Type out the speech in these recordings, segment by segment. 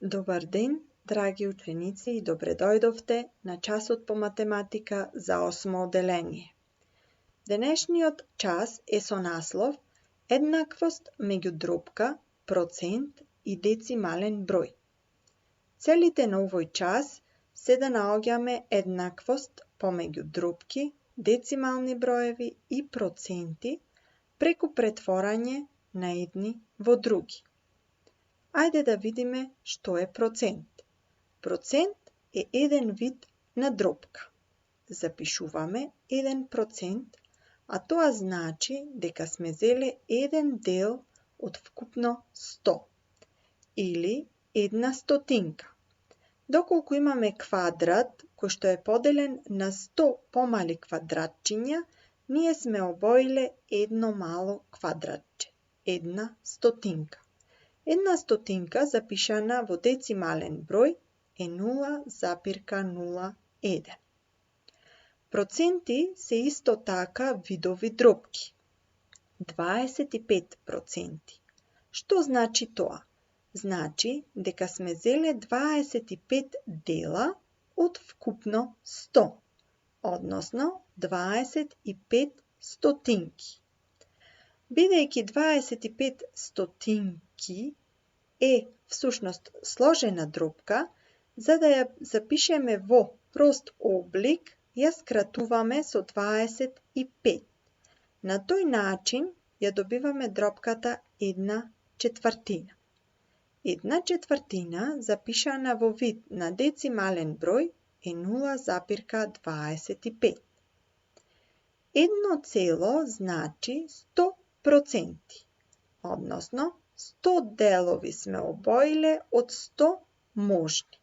Добар ден, драги ученици, и добре дојдовте на часот по математика за 8 одделение. Денешниот час е со наслов Еднаквост меѓу дробка, процент и децимален број. Целите на овој час се да наоѓаме еднаквост помеѓу дробки, децимални броеви и проценти преку претворање на едни во други. Ајде да видиме што е процент. Процент е еден вид на дробка. Запишуваме 1%, а тоа значи дека сме зеле еден дел од вкупно 100, или 1/100. Доколку имаме квадрат кој што е поделен на 100 помали квадратчиња, ние сме обоиле едно мало квадратче, 1/100. 1/100 запишана во децимален број е 0,01. Проценти се исто така видови дробки. 25%. Што значи тоа? Значи дека сме зеле 25 дела од вкупно 100, односно 25 стотинки. Бидејќи 25 стотинки е всушност сложена дробка, за да ја запишеме во прост облик, ја скратуваме со 25. На тој начин ја добиваме дробката 1/4. 1/4 запишана во вид на децимален број е 0,25. 1 значи 100%, односно 100 делови сме обоиле од 100 можни.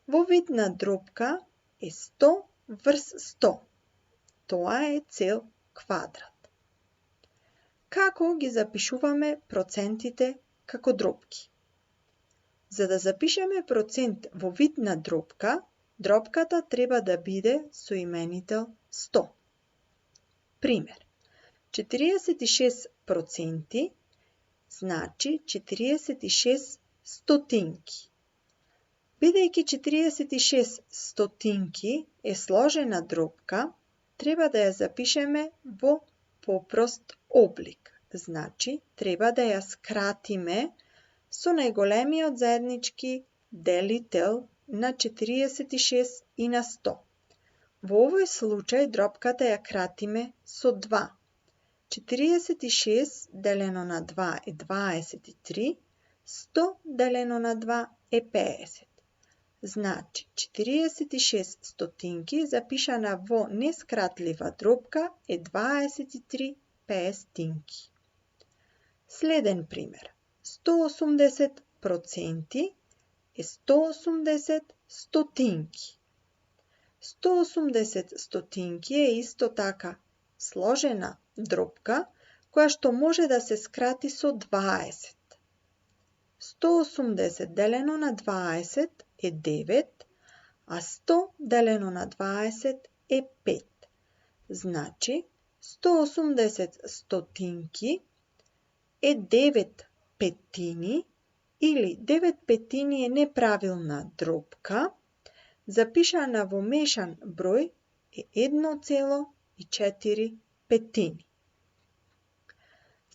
Во вид на дробка е 100 врз 100. Тоа е цел квадрат. Како ги запишуваме процентите како дробки? За да запишеме процент во вид на дробка, дробката треба да биде со именител 100. Пример. 46% значи 46 стотинки. Бидејќи 46 стотинки е сложена дробка, треба да ја запишеме во попрост облик. Значи, треба да ја скратиме со најголемиот заеднички делител на 46 и на 100. Во овој случај дробката ја кратиме со 2. 46 делено на 2 е 23, 100 делено на 2 е 50. Значи, 46 стотинки запишана во нескратлива дробка е 23 песетинки. Следен пример. 180% е 180 стотинки. 180 стотинки е исто така сложена дробка, која што може да се скрати со 20. 180 делено на 20 е 9, а 100 делено на 20 е 5. Значи, 180 стотинки е 9 петини, или 9 петини е неправилна дробка, запишана во мешан број е 1,4 петини.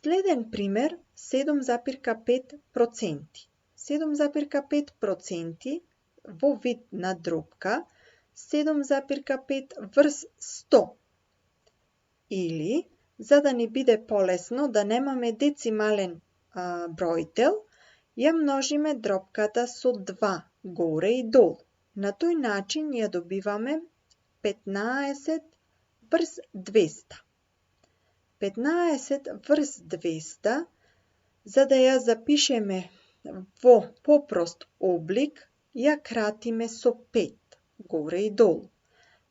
Следен пример 7,5%. 7,5% во вид на дробка 7,5 врз 100. Или, за да ни биде полесно да немаме децимален бројтел, ја множиме дробката со 2 горе и долу. На тој начин ја добиваме 15 врз 200. 15 врз 200, за да ја запишеме во попрост облик, ја кратиме со 5 горе и долу.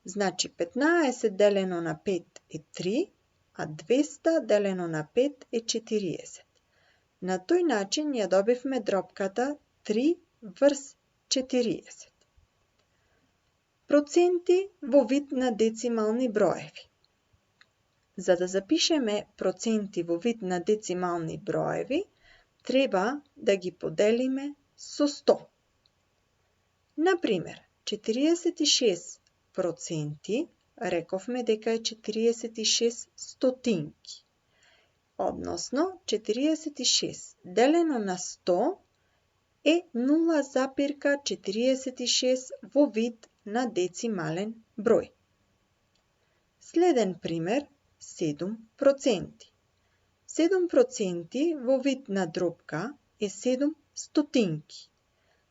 Значи 15 делено на 5 е 3, а 200 делено на 5 е 40. На тој начин ја добивме дробката 3 врз 40. Проценти во вид на децимални броеви. За да запишеме проценти во вид на децимални броеви, треба да ги поделиме со 100. Например, 46% рековме дека е 46 стотинки. Односно, 46 делено на 100 е 0,46 во вид на децимален број. Следен пример, 7%. 7% во вид на дробка е 7 стотинки.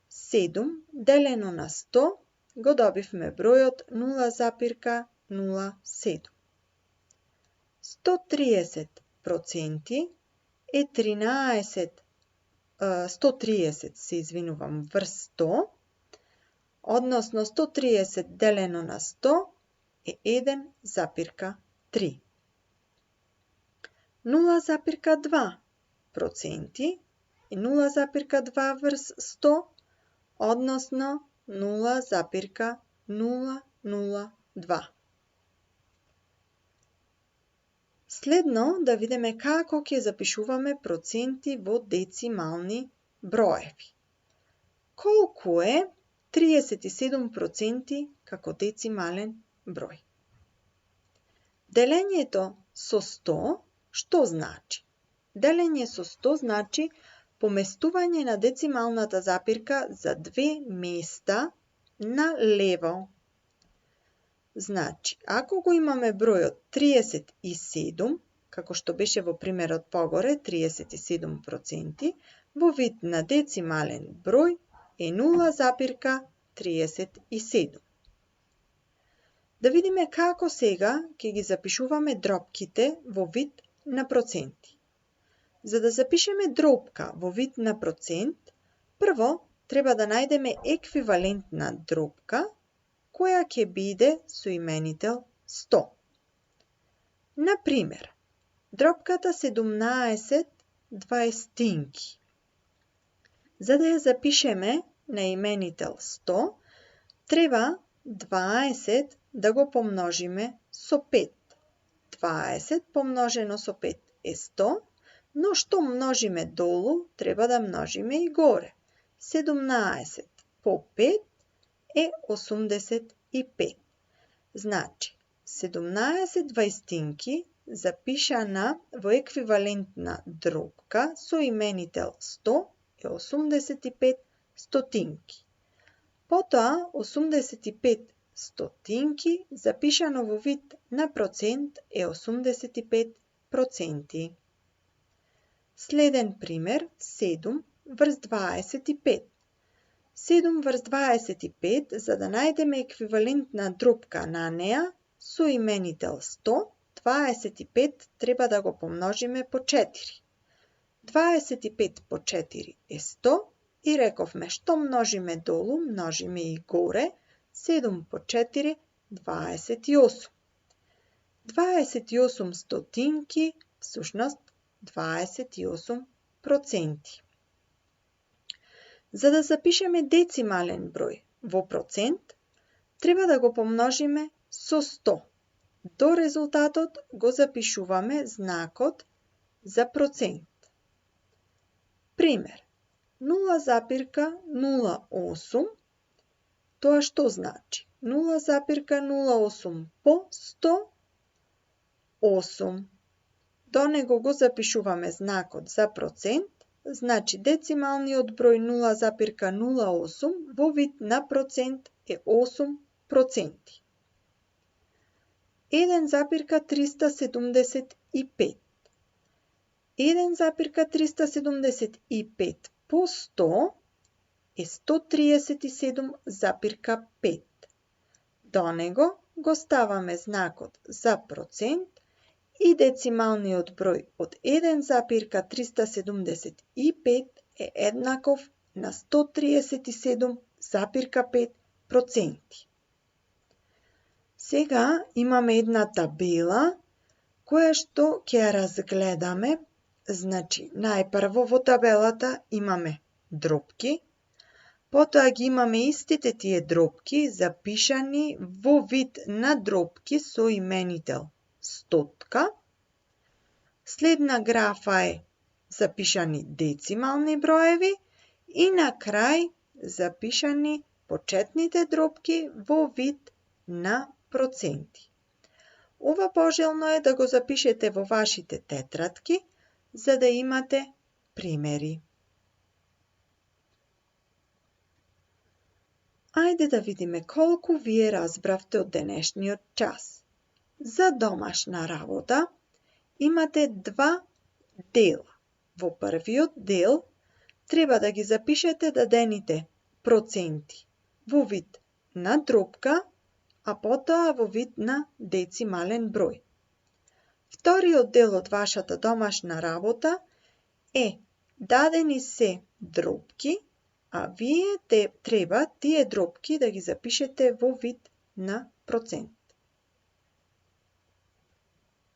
7 делено на 100 го добивме бројот 0,07. 130% е 130 се извинувам врз 100, односно 130 делено на 100 е 1,3. 0,2% е 0,2 врз 100, односно 0,002. Следно да видиме како ќе запишуваме проценти во децимални броеви. Колку е 37% како децимален број? Делењето со 100, што значи? Делење со 100 значи поместување на децималната запирка за 2 места на лево. Значи, ако го имаме бројот 37, како што беше во примерот погоре, 37%, во вид на децимален број е 0,37. Да видиме како сега ќе ги запишуваме дробките во вид на проценти. За да запишеме дробка во вид на процент, прво треба да најдеме еквивалентна дробка која ќе биде со именител 100. Например, дробката 17 дваестинки. За да ја запишеме на именител 100, треба 20 да го помножиме со 5. 20 помножено со 5 е 100, но што множиме долу, треба да множиме и горе. 17 по 5 е 85. Значи, 17 дваестинки запишана во еквивалентна дробка со именител 100 е 85 стотинки. Потоа, 85 стотинки запишано во вид на процент е 85%. Следен пример, 7 врз 25. 7 врз 25, за да најдеме еквивалентна дробка на неа со именител 100, 25 треба да го помножиме по 4. 25 по 4 е 100 и рековме што множиме долу, множиме и горе, 7 по 4, 28. 28 стотинки, всушност 28%. За да запишеме децимален број во процент, треба да го помножиме со 100. До резултатот го запишуваме знакот за процент. Пример, 0,08, тоа што значи? 0,08 по 100, 8. До него го запишуваме знакот за процент, значи децималниот број 0,08 во вид на процент е 8%. 1,375. 1,375 по 100 е 137,5. До него го ставаме знакот за процент и децималниот број од 1,375 е еднаков на 137,5%. Сега имаме една табела која што ќе ја разгледаме. Значи, најпрво во табелата имаме дробки, потоа ги имаме истите тие дробки запишани во вид на дробки со именител стотка. Следна графа е запишани децимални броеви и на крај запишани почетните дробки во вид на проценти. Ова пожелно е да го запишете во вашите тетрадки, за да имате примери. Ајде да видиме колку вие разбравте од денешниот час. За домашна работа имате два дела. Во првиот дел треба да ги запишете дадените проценти во вид на дробка, а потоа во вид на децимален број. Вториот дел од вашата домашна работа е дадени се дробки, а вие треба тие дробки да ги запишете во вид на процент.